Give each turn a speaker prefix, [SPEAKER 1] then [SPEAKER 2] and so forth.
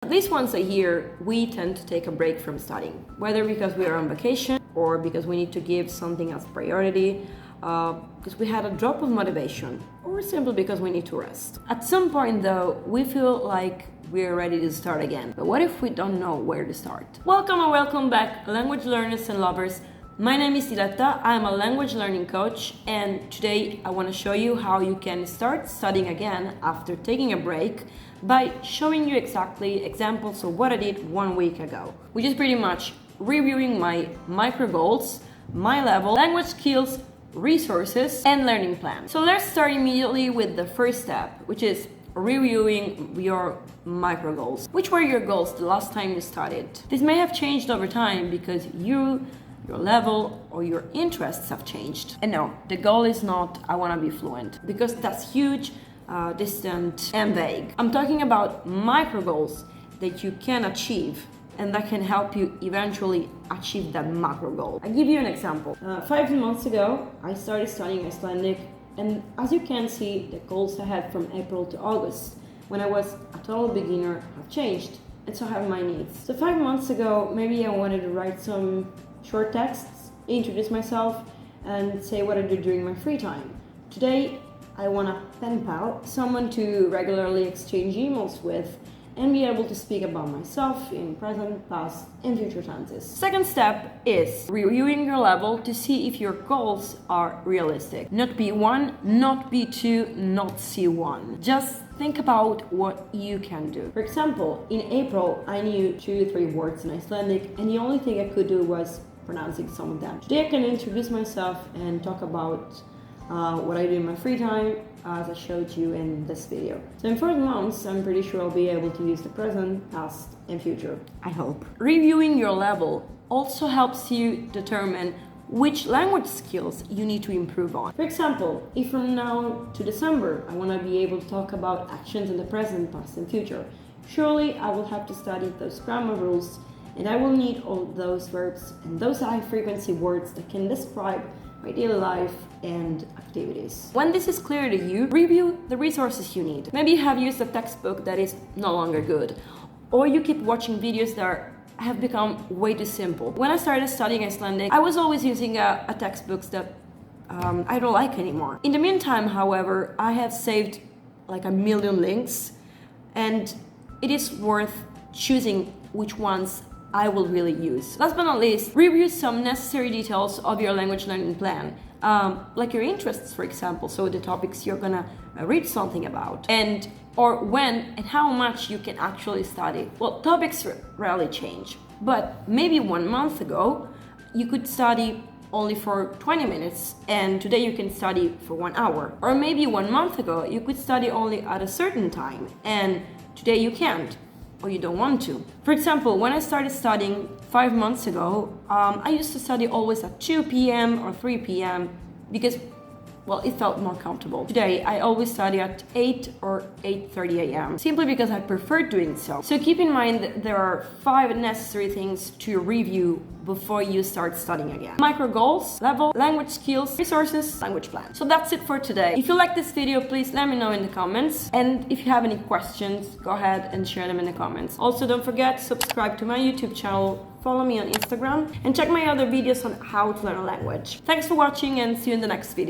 [SPEAKER 1] At least once a year, we tend to take a break from studying, whether because we are on vacation or because we need to give something as priority, because we had a drop of motivation, or simply because we need to rest. At some point though, we feel like we're ready to start again. But what if we don't know where to start? Welcome and welcome back, language learners and lovers. My name is Diletta, I'm a language learning coach, and today I want to show you how you can start studying again after taking a break by showing you exactly examples of what I did 1 week ago, which is pretty much reviewing my micro goals, my level, language skills, resources, and learning plan. So let's start immediately with the first step, which is reviewing your micro goals. Which were your goals the last time you studied? This may have changed over time because your level or your interests have changed. And no, the goal is not I want to be fluent, because that's huge, distant and vague. I'm talking about micro goals that you can achieve and that can help you eventually achieve that macro goal. I'll give you an example. 5 months ago, I started studying Icelandic, and as you can see, the goals I had from April to August, when I was a total beginner, have changed, and so have my needs. So 5 months ago, maybe I wanted to write some short texts, introduce myself, and say what I do during my free time. Today, I want a pen pal, someone to regularly exchange emails with, and be able to speak about myself in present, past, and future tenses. Second step is reviewing your level to see if your goals are realistic. Not B1, not B2, not C1. Just think about what you can do. For example, in April, I knew 2-3 words in Icelandic, and the only thing I could do was pronouncing some of them. Today I can introduce myself and talk about what I do in my free time, as I showed you in this video. So in 4 months, I'm pretty sure I'll be able to use the present, past, and future. I hope. Reviewing your level also helps you determine which language skills you need to improve on. For example, if from now to December, I want to be able to talk about actions in the present, past, and future, surely I will have to study those grammar rules, and I will need all those verbs and those high-frequency words that can describe my daily life and activities. When this is clear to you, review the resources you need. Maybe you have used a textbook that is no longer good, or you keep watching videos that have become way too simple. When I started studying Icelandic, I was always using a textbooks that I don't like anymore. In the meantime, however, I have saved like 1 million links, and it is worth choosing which ones I will really use. Last but not least, review some necessary details of your language learning plan, like your interests, for example, so the topics you're gonna read something about, and or when and how much you can actually study. Well, topics rarely change, but maybe 1 month ago you could study only for 20 minutes, and today you can study for 1 hour. Or maybe 1 month ago you could study only at a certain time, and today you can't, or you don't want to. For example, when I started studying 5 months ago, I used to study always at 2 p.m. or 3 p.m. because, well, it felt more comfortable. Today, I always study at 8 or 8:30 a.m. simply because I prefer doing so. So keep in mind that there are 5 necessary things to review before you start studying again. Micro goals, level, language skills, resources, language plan. So that's it for today. If you like this video, please let me know in the comments. And if you have any questions, go ahead and share them in the comments. Also, don't forget to subscribe to my YouTube channel, follow me on Instagram, and check my other videos on how to learn a language. Thanks for watching, and see you in the next video.